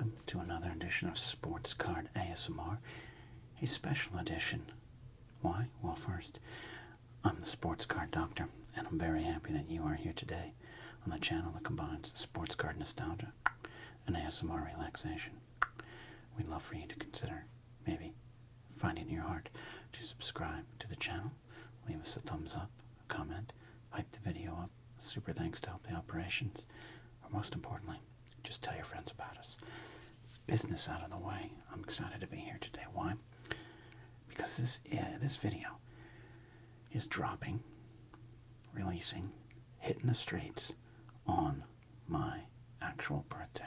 welcome to another edition of Sports Card ASMR, a special edition. Why? Well, first, I'm the Sports Card Doctor, and I'm very happy that you are here today on the channel that combines sports card nostalgia and ASMR relaxation. We'd love for you to consider maybe finding in your heart to subscribe to the channel, leave us a thumbs up, a comment, hype the video up, super thanks to Help the Operations, or most importantly, just tell your friends about us. Business out of the way. I'm excited to be here today. Why? Because this video is dropping, releasing, hitting the streets on my actual birthday.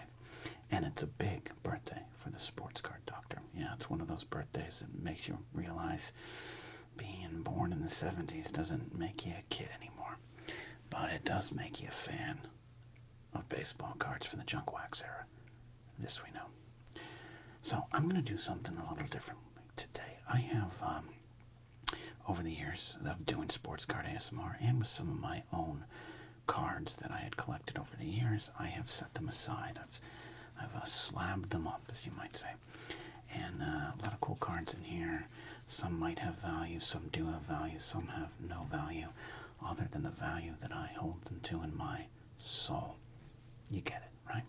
And it's a big birthday for the Sports Card Doctor. Yeah, it's one of those birthdays that makes you realize being born in the 70s doesn't make you a kid anymore. But it does make you a fan of baseball cards from the junk wax era. This we know. So I'm going to do something a little different today. I have, over the years of doing sports card ASMR and with some of my own cards that I had collected over the years, I have set them aside. I've slabbed them up, as you might say. And a lot of cool cards in here. Some might have value, some do have value, some have no value, other than the value that I hold them to in my soul. You get it, right?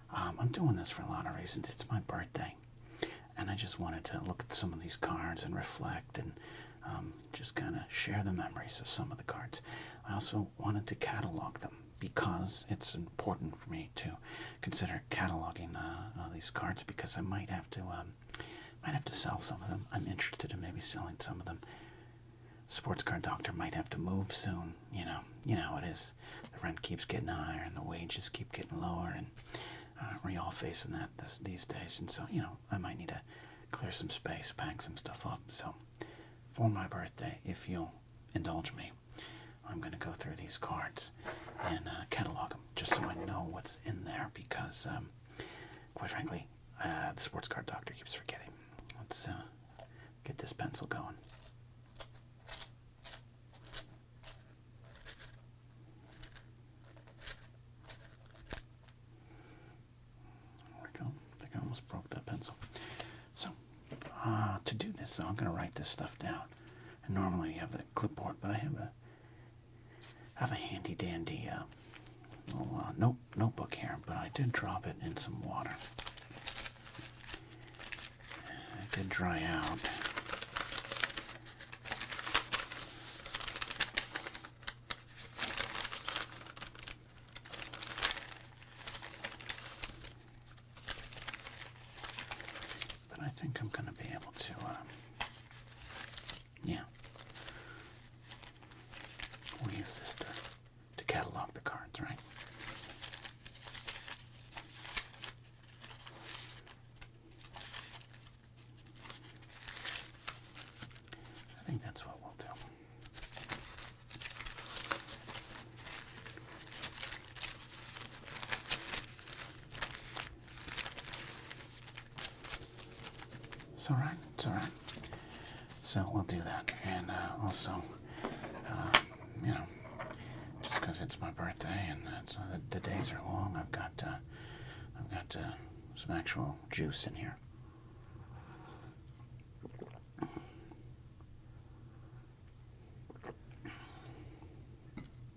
I'm doing this for a lot of reasons. It's my birthday, and I just wanted to look at some of these cards and reflect and just kind of share the memories of some of the cards. I also wanted to catalog them because it's important for me to consider cataloging these cards, because I might have to sell some of them. I'm interested in maybe selling some of them. Sports Card Doctor might have to move soon. You know how it is. The rent keeps getting higher and the wages keep getting lower, and we're all facing that these days. And so, I might need to clear some space, pack some stuff up. So for my birthday, if you'll indulge me, I'm going to go through these cards and catalog them just so I know what's in there, because quite frankly, the Sports Card Doctor keeps forgetting. Let's get this pencil going. Broke that pencil. So, to do this, I'm going to write this stuff down. And normally you have the clipboard, but I have a handy dandy little notebook here, but I did drop it in some water. It did dry out. I think I'm going to be able to, we'll use this to catalog the cards, right? I think that's what we'll do. It's all right. So we'll do that. And also, just because it's my birthday and the days are long, I've got some actual juice in here.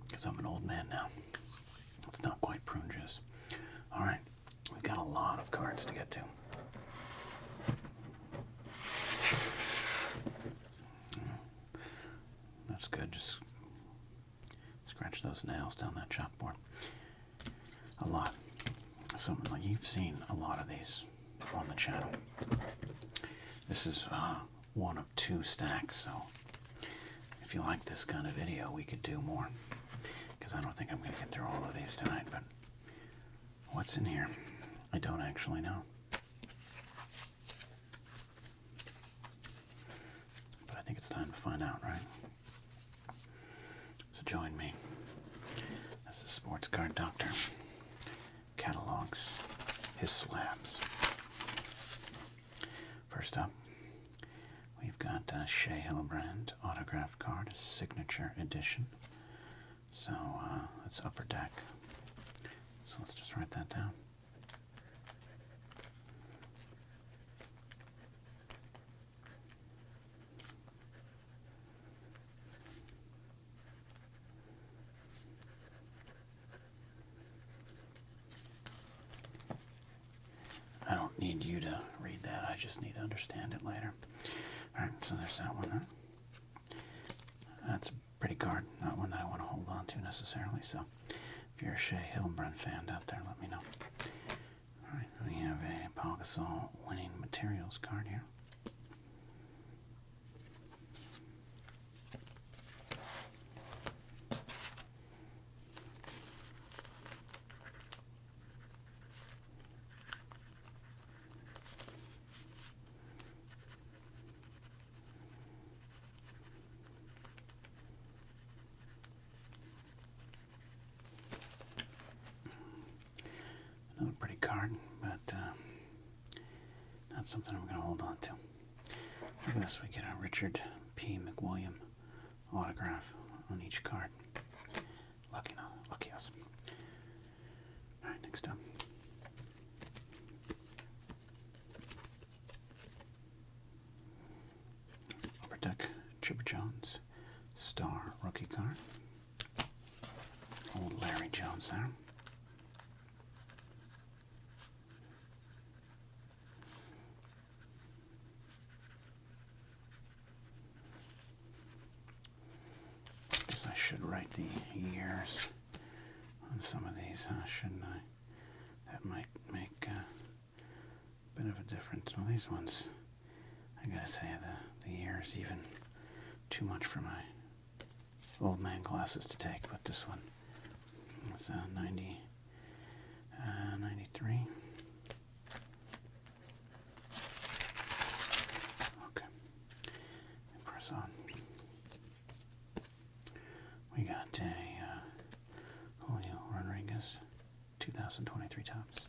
Because I'm an old man now. It's not quite prune juice. All right, we've got a lot of cards to get to. That's good. Just scratch those nails down that chalkboard. A lot. So you've seen a lot of these on the channel. This is one of 2 stacks, so if you like this kind of video, we could do more, because I don't think I'm going to get through all of these tonight. But what's in here? I don't actually know. But I think it's time to find out, right? So join me as the Sports Card Doctor catalogs his slabs. First up, we've got Shea Hillebrand autograph card, signature edition. So it's Upper Deck. So let's just write that down. you to read that. I just need to understand it later. Alright, so there's that one. Huh? That's a pretty card, not one that I want to hold on to necessarily, so if you're a Shea Hillenbrand fan out there, let me know. Alright, we have a Pau Gasol winning materials card here. Another pretty card, but not something I'm going to hold on to. Look at this, we get a Richard P. McWilliam autograph on each card. Lucky us. Alright, next up. Upper Deck Chipper Jones Star rookie card. Old Larry Jones there. I should write the years on some of these, shouldn't I? That might make a bit of a difference. Well, these ones, I gotta say, the years even too much for my old man glasses to take, but this one was 93. Okay, press on. We got a Julio Rodriguez 2023 tops.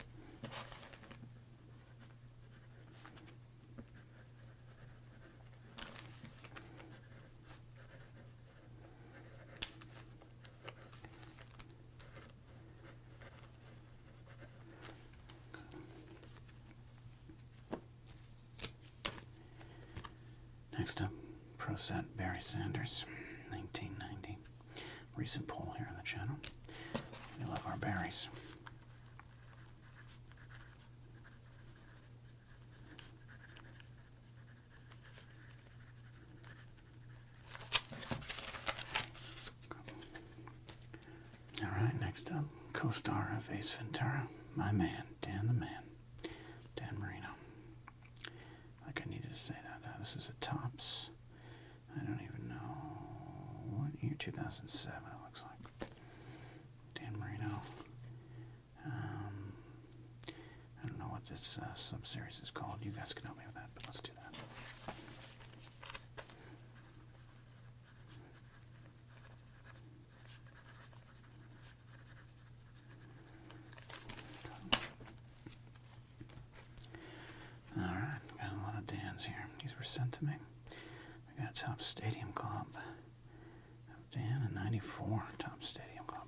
Next up, Pro Set Barry Sanders, 1990. Recent poll here on the channel. We love our berries. Alright, next up, co-star of Ace Ventura, my man, Dan the Man, Dan Marino. Like I needed to say that. This is a Topps. I don't even know what year, 2007 it looks like. Dan Marino. I don't know what this sub-series is called. You guys can help me with that, but let's do that. Alright, got a lot of Dans here. These were sent to me. We got a Topps Stadium Club. Dan, a 94 Topps Stadium Club.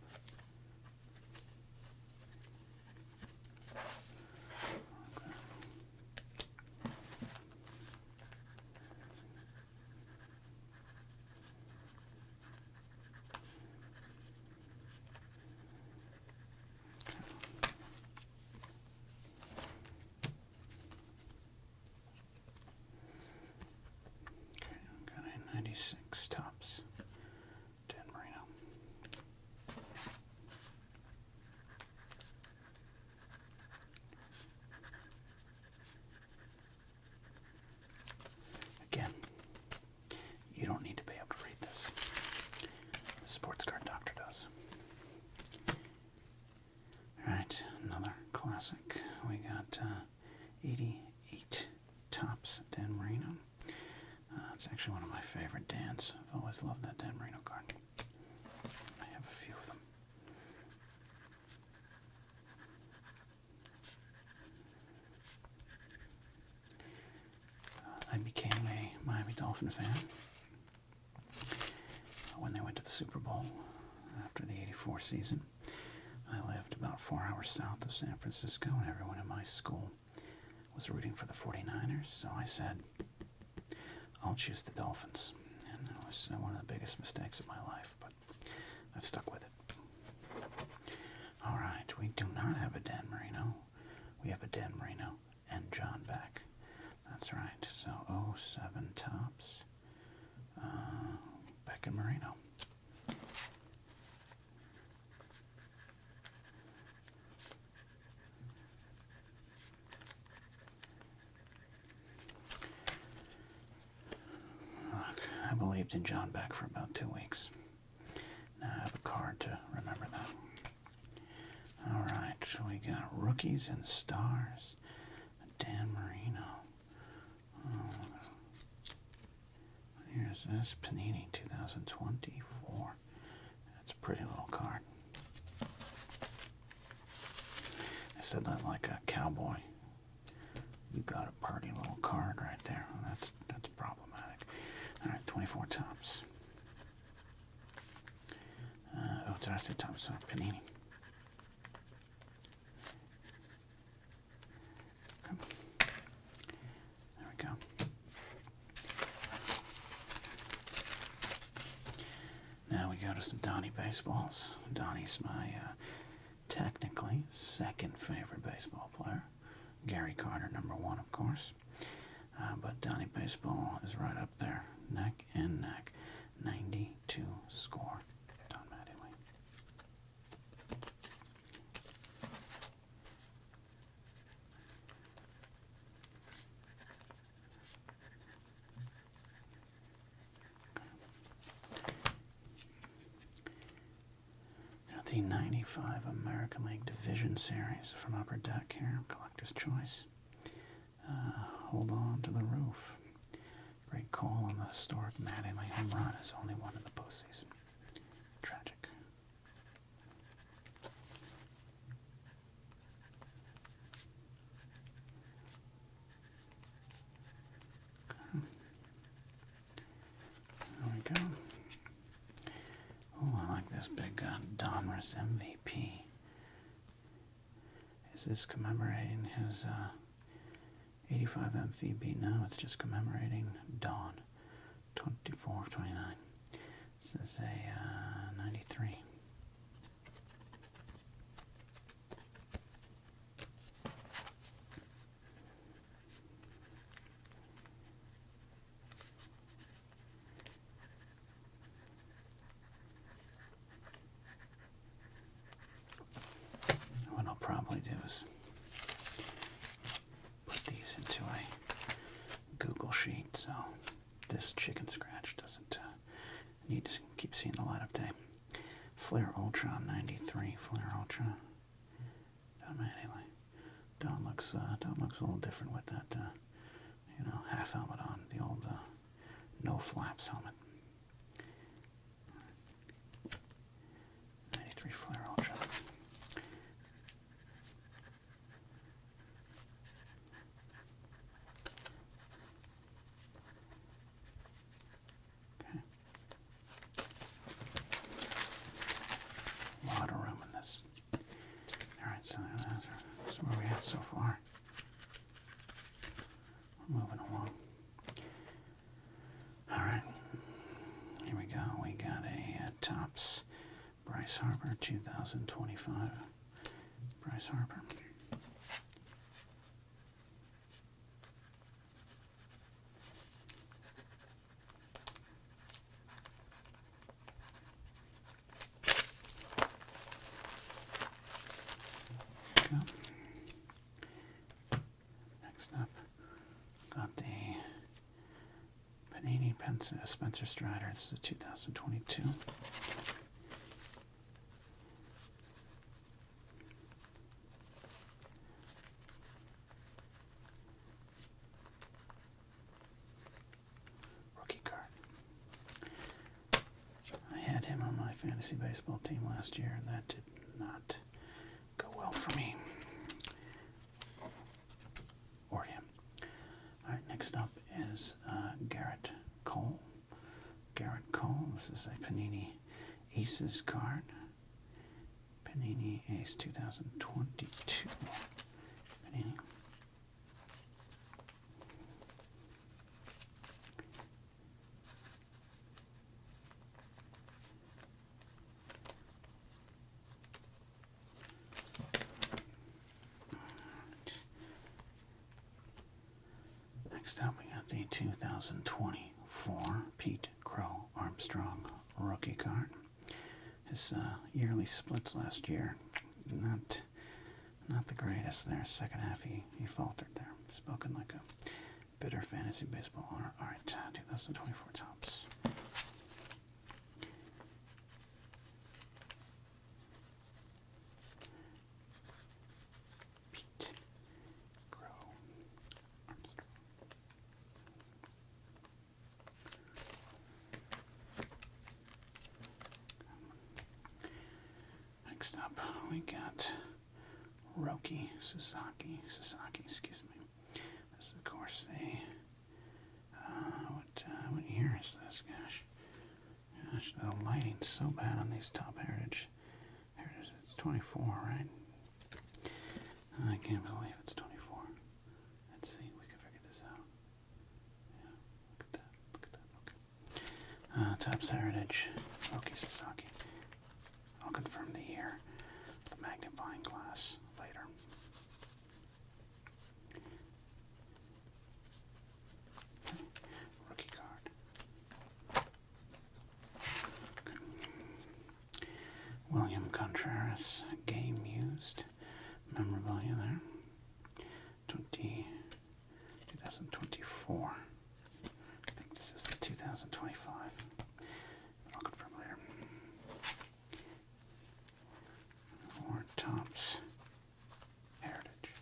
Okay, got a 96 Topps. Again, you don't need to be able to read this. The sports card doctor does. Alright, another classic. We got 88 Topps Dan Marino. It's actually one of my favorite Dans. I've always loved that Dan Marino card. I have a few of them. I became a Miami Dolphin fan when they went to the Super Bowl after the '84 season. I lived about 4 hours south of San Francisco, and everyone in my school was rooting for the 49ers, so I said, I'll choose the Dolphins. And it was one of the biggest mistakes of my life, but I've stuck with it. Alright, we do not have a Dan Marino. We have a Dan Marino and John Beck. in John back for about 2 weeks. Now I have a card to remember that. Alright, so we got Rookies and Stars. Dan Marino. Here's this, Panini 2024. That's a pretty little card. I said that like a cowboy. You got a party little card right there. Well, that's problematic. Alright, 24 tops. Oh, did I say tops? So Panini. Okay. There we go. Now we go to some Donnie baseballs. Donnie's my technically second favorite baseball player. Gary Carter, #1, of course. But Donnie baseball is right up there, neck and neck. 92 score. Don Mattingly. Got the 95 American League Division Series from Upper Deck here, Collector's Choice. Hold on to the roof. Great call on the historic Mattingly home run, his only one in the postseason. Tragic. Okay. There we go. Oh, I like this big Donruss MVP. Is this commemorating his 85 MVB? No, it's just commemorating Don, 24 of 29. This is a 93. What I'll probably do is put these into a Google sheet so this chicken scratch doesn't need to keep seeing the light of day. Flair Ultra 93, Flair Ultra. Don Mattingly. Don looks a little different with that half helmet on, the old no flaps helmet. 93 Flair Ultra. A lot of room in this. Alright, so that's where we're at so far. Moving along. Alright, here we go. We got a Topps Bryce Harper 2025. Bryce Harper. Next up, got the Panini Spencer Strider. This is a 2022. Rookie card. I had him on my fantasy baseball team last year, and that did not go well for me. Or him. Alright, next up is Garrett Cole. Garrett Cole, this is a Panini Aces card. Panini Ace 2022. Panini. Next up, we got the 2024 Pete Crow Armstrong rookie card. His yearly splits last year, not the greatest there. Second half, he faltered there. Spoken like a bitter fantasy baseball owner. All right, 2024 Topps. Next up, we got Roki Sasaki, excuse me. This is, of course, the, what year is this, gosh? Gosh, the lighting's so bad on these top heritage. Here it is, it's 24, right? I can't believe it's 24. Let's see, we can figure this out. Yeah, look at that, okay. Top's heritage, Roki Sasaki. I'll confirm the year, the magnifying glass later. Okay. Rookie card. Okay. William Contreras, game used. Memorabilia there. 2024. I think this is the 2025. I'll confirm later. Or Topps Heritage.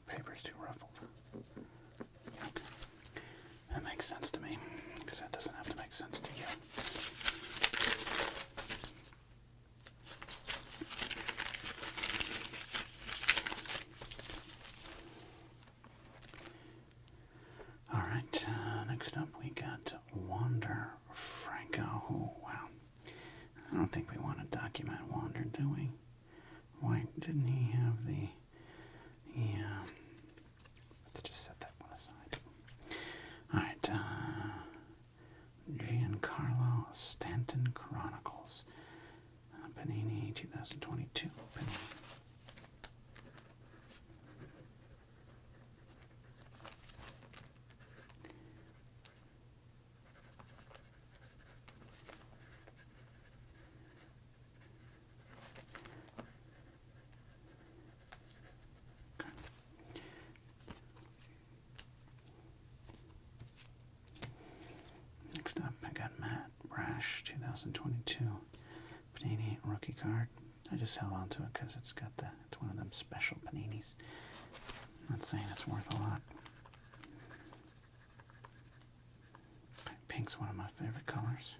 Paper's too ruffled. Okay. That makes sense to me, because that doesn't have to make sense to you. Alright, next up we got Wander Franco. Oh, wow. I don't think we want to document Wander, do we? Why didn't he have the... Yeah. Let's just set that one aside. Alright, Giancarlo Stanton Chronicles. Panini 2022. Panini. Next up, I got Matt Brash, 2022 Panini rookie card. I just held on to it because it's one of them special Paninis. Not saying it's worth a lot. Pink's one of my favorite colors.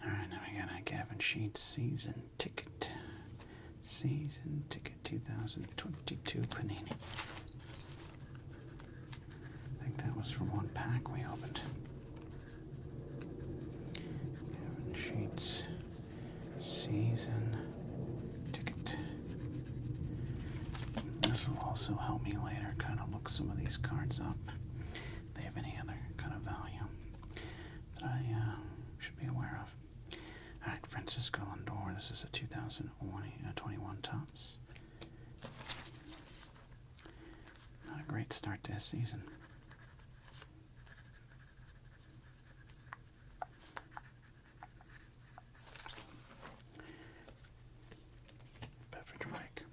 Alright, now we got a Gavin Sheets season ticket. Season ticket 2022 Panini. I think that was for one pack we opened. Gavin Sheets season ticket. This will also help me later kind of look some of these cards up. If they have any other kind of value that I should be aware of. Alright, Francisco Lindor. This is a 2021 Topps. Not a great start to his season. Beverage break.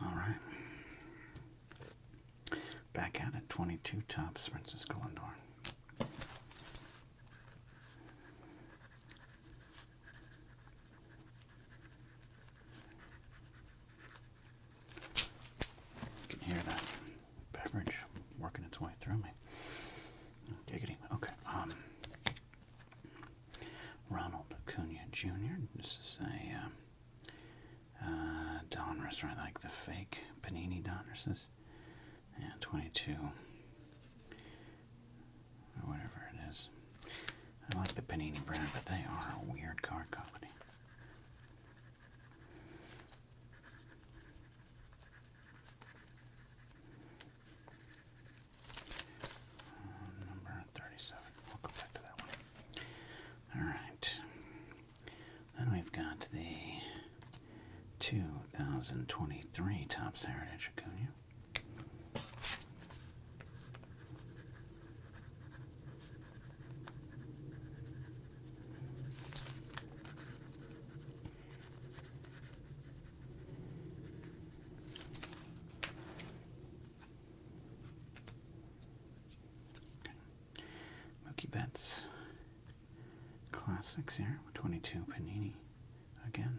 Alright. Back at it, 22 Topps, Francisco Lindor. You can hear that beverage working its way through me. Giggity. Okay. Ronald Acuna Jr. This is a Donruss, right? Like the fake Panini Donrusses. Yeah, 22. Or whatever it is. I like the Panini brand, but they are a weird card company. Number 37. We'll go back to that one. Alright. Then we've got the 2023 Topps Heritage Acuna. Betts Classics here, 22 Panini again.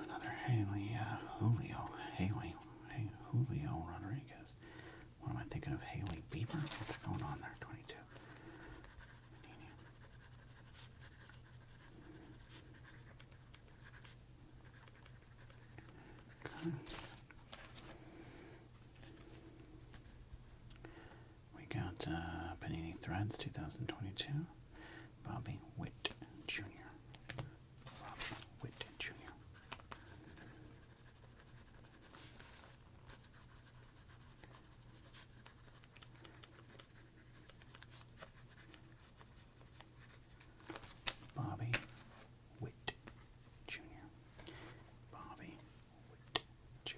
Another Julio Rodriguez. What am I thinking of? Haley Bieber? What's going on there? 22. Okay. We got Panini Threads 2022. Bobby Witt Jr. Bobby Witt Jr. Bobby Witt Jr. Bobby Witt Jr.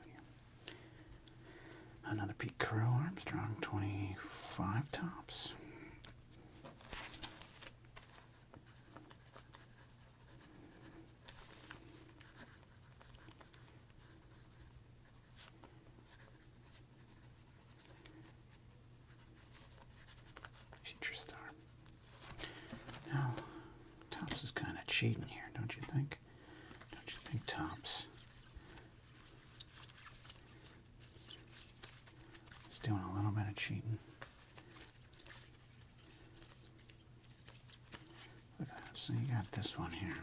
Another Pete Crow Armstrong, 25 tops. Future star. Now, Topps is kind of cheating here, don't you think? Don't you think, Topps? He's doing a little bit of cheating. Look at that. So you got this one here.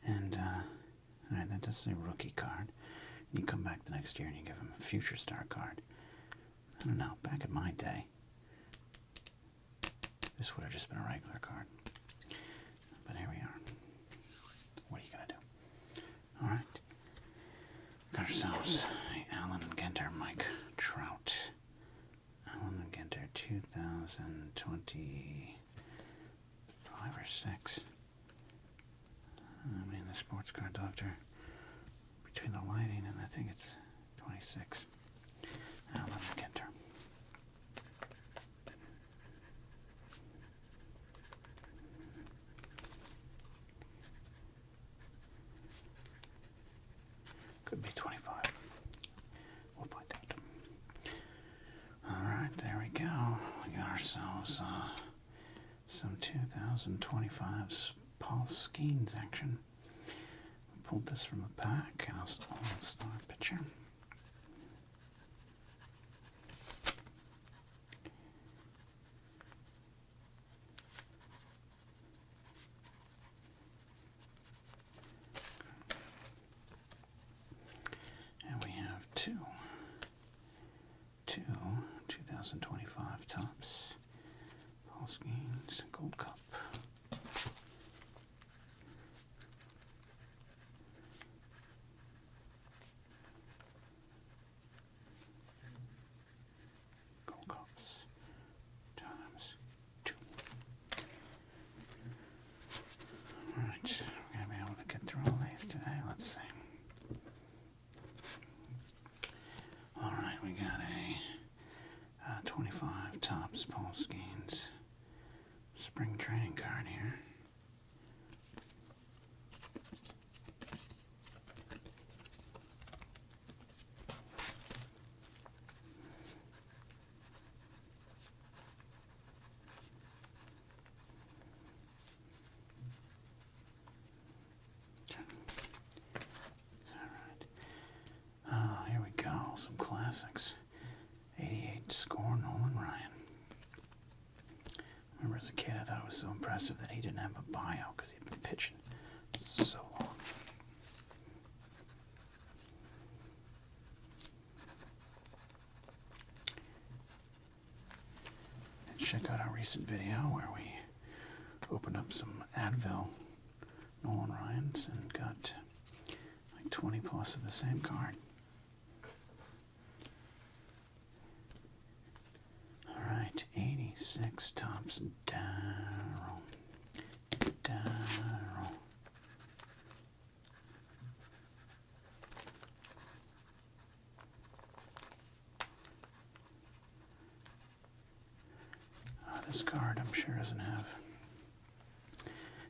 And, alright, that does say rookie card. You come back the next year and you give him a future star card. I don't know, back in my day, this would have just been a regular card. But here we are. What are you going to do? Alright. Got ourselves Allen and Ginter, Mike Trout. Allen and Ginter, 2025 or 6. I mean, the sports card doctor, between the lighting and I think it's 26. Allen and Ginter. Could be 25. We'll find out. Alright, there we go. We got ourselves some 2025 Paul Skeens action. We pulled this from a pack. All-star picture. And we have two 2025 Topps Paul Skeens Gold Cup. Gold Cups times 2. Alright, we're going to be able to get through all these today. Let's see. Alright, we got a 25 Topps Paul Skeens spring training card here. Alright. Here we go. Some classics. 88 score, Nolan Ryan. Remember as a kid, I thought it was so impressive that he didn't have a bio because he'd been pitching so long. And check out our recent video where we opened up some Advil Nolan Ryans and got like 20 plus of the same card. Alright, 86 Topps Darryl sure doesn't have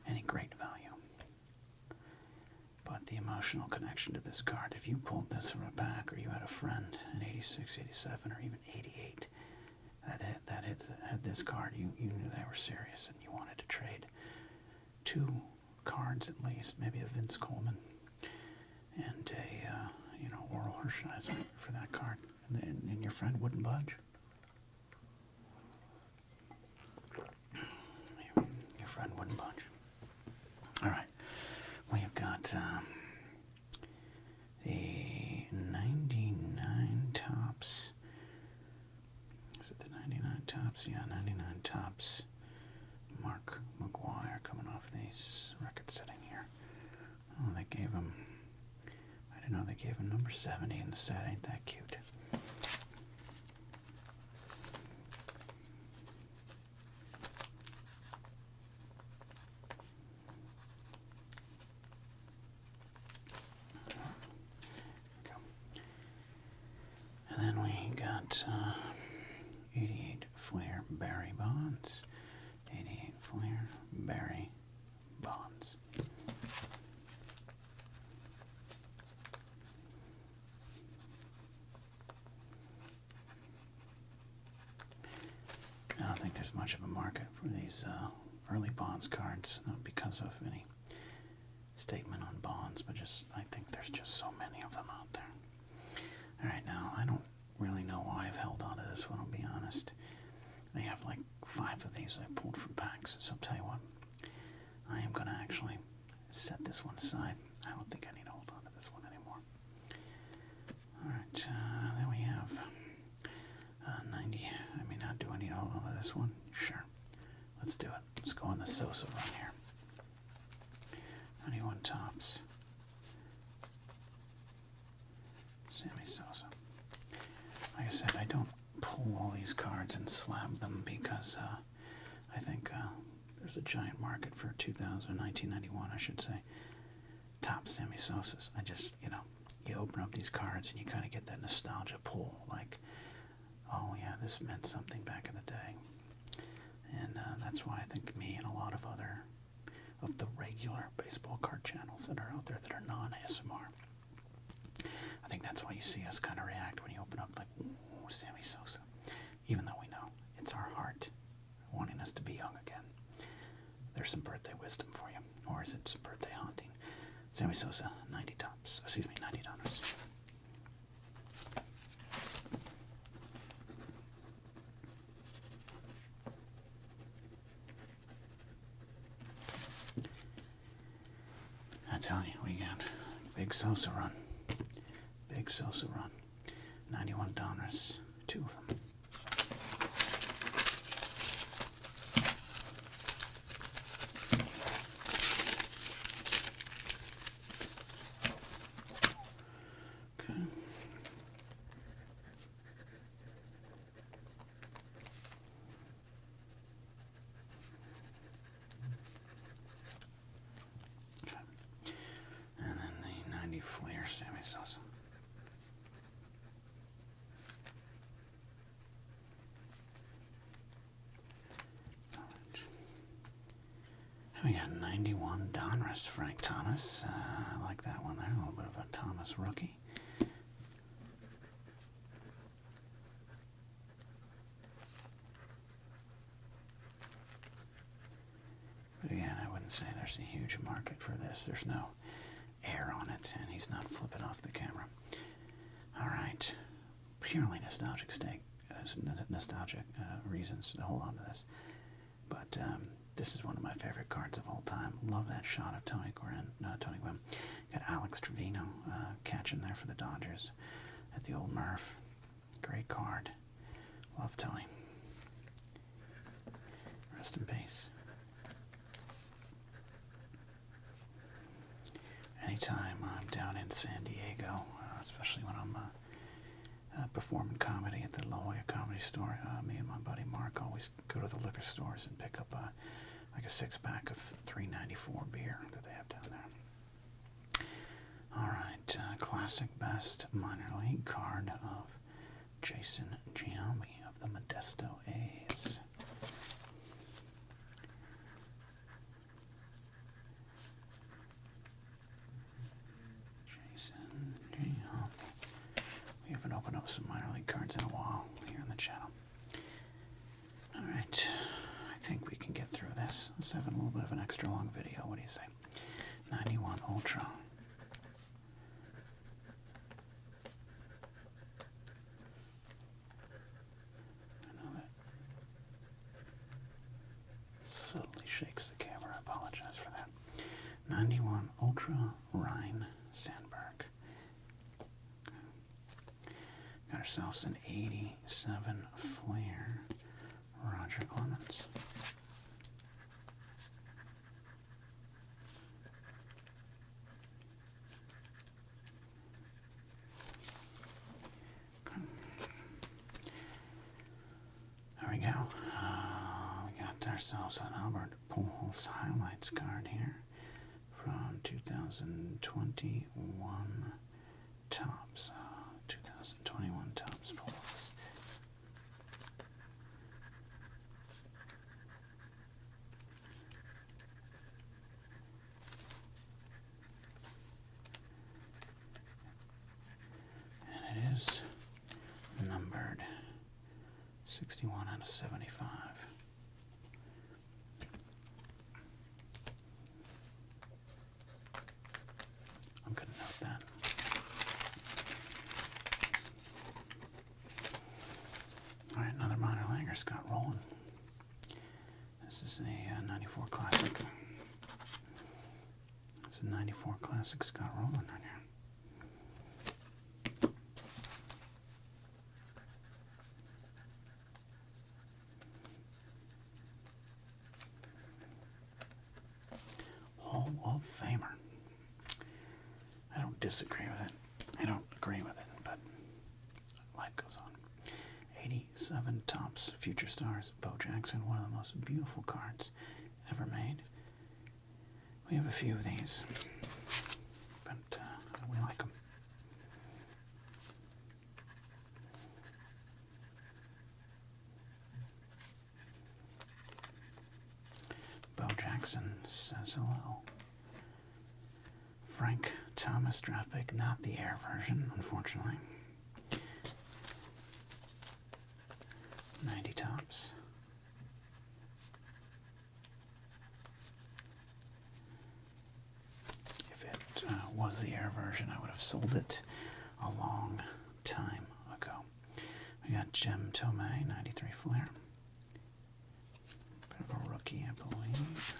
any great value. But the emotional connection to this card, if you pulled this from a pack or you had a friend in 86, 87, or even 88 that had this card, you knew they were serious and you wanted to trade 2 cards at least, maybe a Vince Coleman and a Oral Hershiser for that card, and your friend wouldn't budge. Your friend wouldn't budge. All right, we've got the 99 tops. Is it the 99 tops? Yeah, 99 tops. Mark McGuire coming off these record setting here. Oh, they gave him, I didn't know they gave him number 70 in the set. Ain't that cute? And then we got 88 Flair Barry Bonds. 88 Flair Barry Bonds. I don't think there's much of a market for these early Bonds cards, not because of any statement on Bonds, but just I think there's just so many of them out there. All right, now I don't really know why I've held on to this one, I'll be honest. I have like 5 of these I pulled from packs, so I'll tell you what, I am going to actually set this one aside. I don't think I need to hold on to this one anymore. All right, then we have 90. I mean, do I need to hold on to this one? Sure. Let's do it. Let's go on the Sosa run here. 91 tops. Sammy Sosa. Like I said, I don't pull all these cards and slab them because I think there's a giant market for 1991, I should say. Top Sammy Sosas. I just, you open up these cards and you kind of get that nostalgia pull, like, oh yeah, this meant something back in the day. And that's why I think me and a lot of other of the regular baseball card channels that are out there that are non-ASMR, I think that's why you see us kind of react when you open up like, ooh, Sammy Sosa. Even though we know it's our heart wanting us to be young again. There's some birthday wisdom for you. Or is it some birthday haunting? Sammy Sosa, 90 tops. Excuse me, $90. I tell you, we got big Sosa run. Big Sosa run. $91, 2 of them. Okay. And then the 90 Flair Sammy Sosa. We got 91 Donruss Frank Thomas. I like that one there. A little bit of a Thomas rookie. But again, I wouldn't say there's a huge market for this. There's no air on it, and he's not flipping off the camera. All right. Purely nostalgic reasons to hold on to this. But this is one of my favorite cards of all time. Love that shot of Tony Gwynn. Got Alex Trevino catching there for the Dodgers at the old Murph. Great card. Love Tony. Rest in peace. Anytime I'm down in San Diego, especially when I'm performing comedy at the La Jolla Comedy Store, me and my buddy Mark always go to the liquor stores and pick up like a 6-pack of $3.94 beer that they have down there. All right, classic best minor league card of Jason Giambi of the Modesto A's. cards in a while here on the channel. Alright, I think we can get through this. Let's have a little bit of an extra long video. What do you say? 91 Ultra. I know that subtly shakes the camera. I apologize for that. 91 Ultra Rhine Sandberg. Got ourselves an 87 Flair Roger Clemens. There we go. We got ourselves an Albert Pujols highlights card here from 2021 Topps. 2021 Topps Pujols. And it is numbered 61 out of 75. I'm going to note that. All right, another minor Langer Scott Rowland. This is a 94 Classic. It's a 94 Classic Scott Rowland right here. Hall of Famer. I don't disagree with it. I don't agree with it, but life goes on. 87 Topps Future Stars Bo Jackson, one of the most beautiful cards ever made. We have a few of these, but we like them. Bo Jackson says hello. Frank Thomas draft pick, not the air version, unfortunately. 90 Topps. If it was the air version, I would have sold it a long time ago. We got Jim Tomei, 93 Flair. Bit of a rookie, I believe.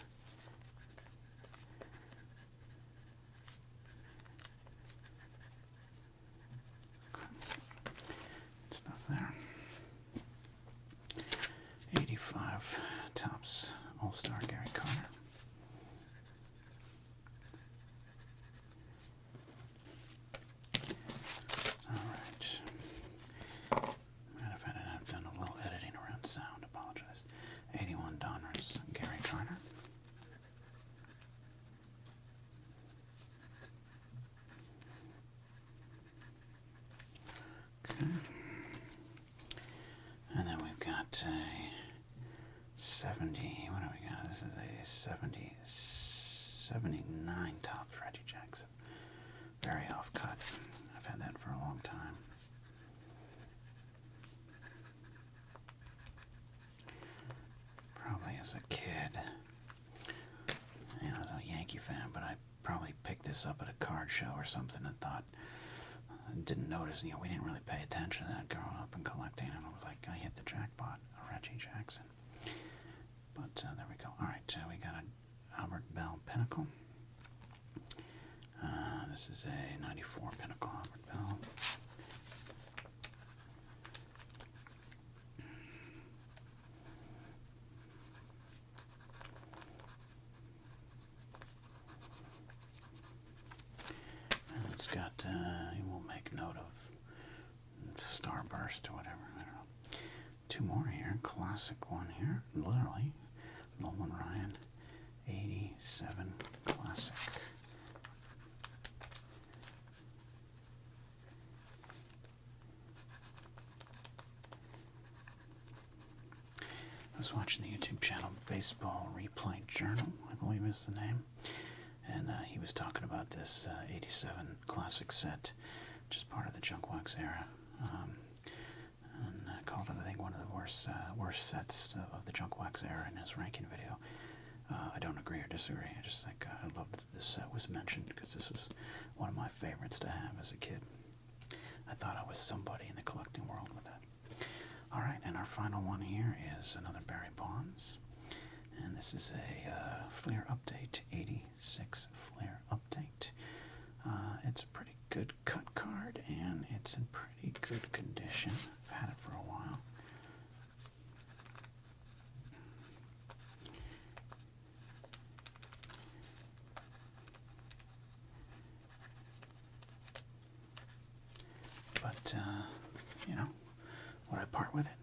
Stuff there. 85 Topps All-Star Gary Carter. Alright. Might have done a little editing around sound. Apologize. 81 Donruss Gary Carter. Okay. And then we've got a 70, what do we got? This is a 79 Topps Reggie Jackson. Very off cut. I've had that for a long time. Probably as a kid. You know, I was a Yankee fan, but I probably picked this up at a card show or something and thought, didn't notice, you know, we didn't really pay attention to that growing up and collecting, and I was like, I hit the jackpot, a Reggie Jackson. But there we go. All right, we got an Albert Bell Pinnacle. This is a 94 Pinnacle Albert Bell. And it's got, you will make note of Starburst or whatever, I don't know. Two more here, classic one here, literally. Nolan Ryan, 87 Classic. I was watching the YouTube channel Baseball Replay Journal, I believe is the name, and he was talking about this 87 Classic set, which is part of the Junk Wax era. called it, I think, one of the worst sets of the junk wax era in his ranking video. I don't agree or disagree. I just think I love that this set was mentioned because this was one of my favorites to have as a kid. I thought I was somebody in the collecting world with that. All right, and our final one here is another Barry Bonds. And this is a Fleer Update, 86 Fleer Update. It's a pretty good cut card, and it's in pretty good condition. I've had it for a while. But, you know, would I part with it?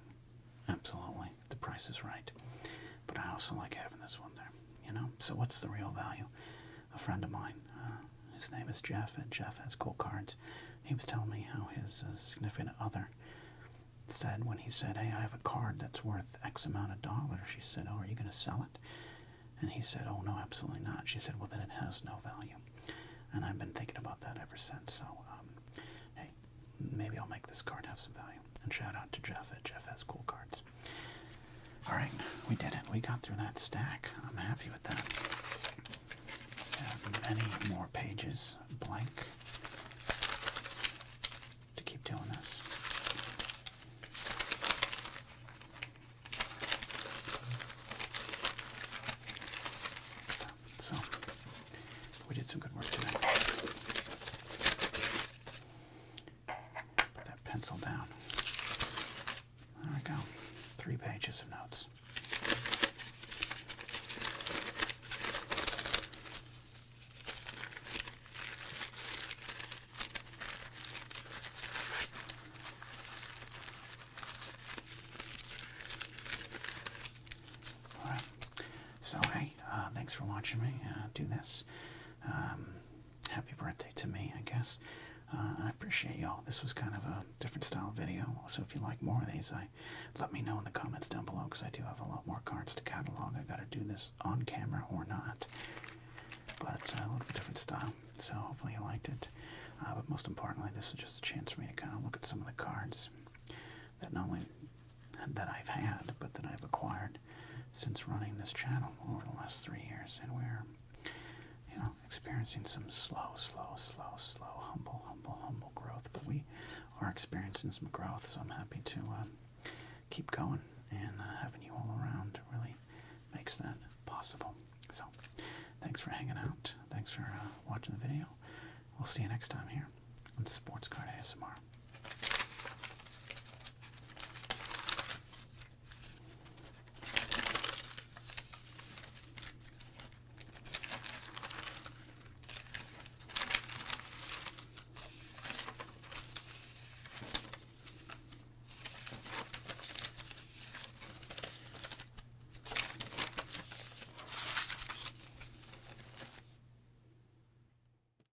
Absolutely, if the price is right. But I also like having this one there, you know? So what's the real value? A friend of mine, his name is Jeff, and Jeff has cool cards. He was telling me how his significant other said when he said, hey, I have a card that's worth X amount of dollars. She said, oh, are you going to sell it? And he said, oh, no, absolutely not. She said, well, then it has no value. And I've been thinking about that ever since. So, hey, maybe I'll make this card have some value. And shout out to Jeff. Jeff has cool cards. All right, we did it. We got through that stack. I'm happy with that. Have many more pages blank to keep doing this. So, we did some good work today. Put that pencil down. There we go. 3 pages of notes. All right. So, hey, thanks for watching me do this. Happy birthday to me, I guess. I appreciate y'all. This was kind of a different style video, so if you like more of these, let me know in the comments down below, because I do have a lot more cards to catalog. I got to do this on camera or not, but it's a little bit different style, so hopefully you liked it. But most importantly, this is just a chance for me to kind of look at some of the cards that not only that I've had, but that I've acquired since running this channel over the last 3 years, and we're, you know, experiencing some slow, humble growth, but we are experiencing some growth, so I'm happy to keep going, and having you all around really makes that possible. So, thanks for hanging out. Thanks for watching the video. We'll see you next time here on Sports Card ASMR.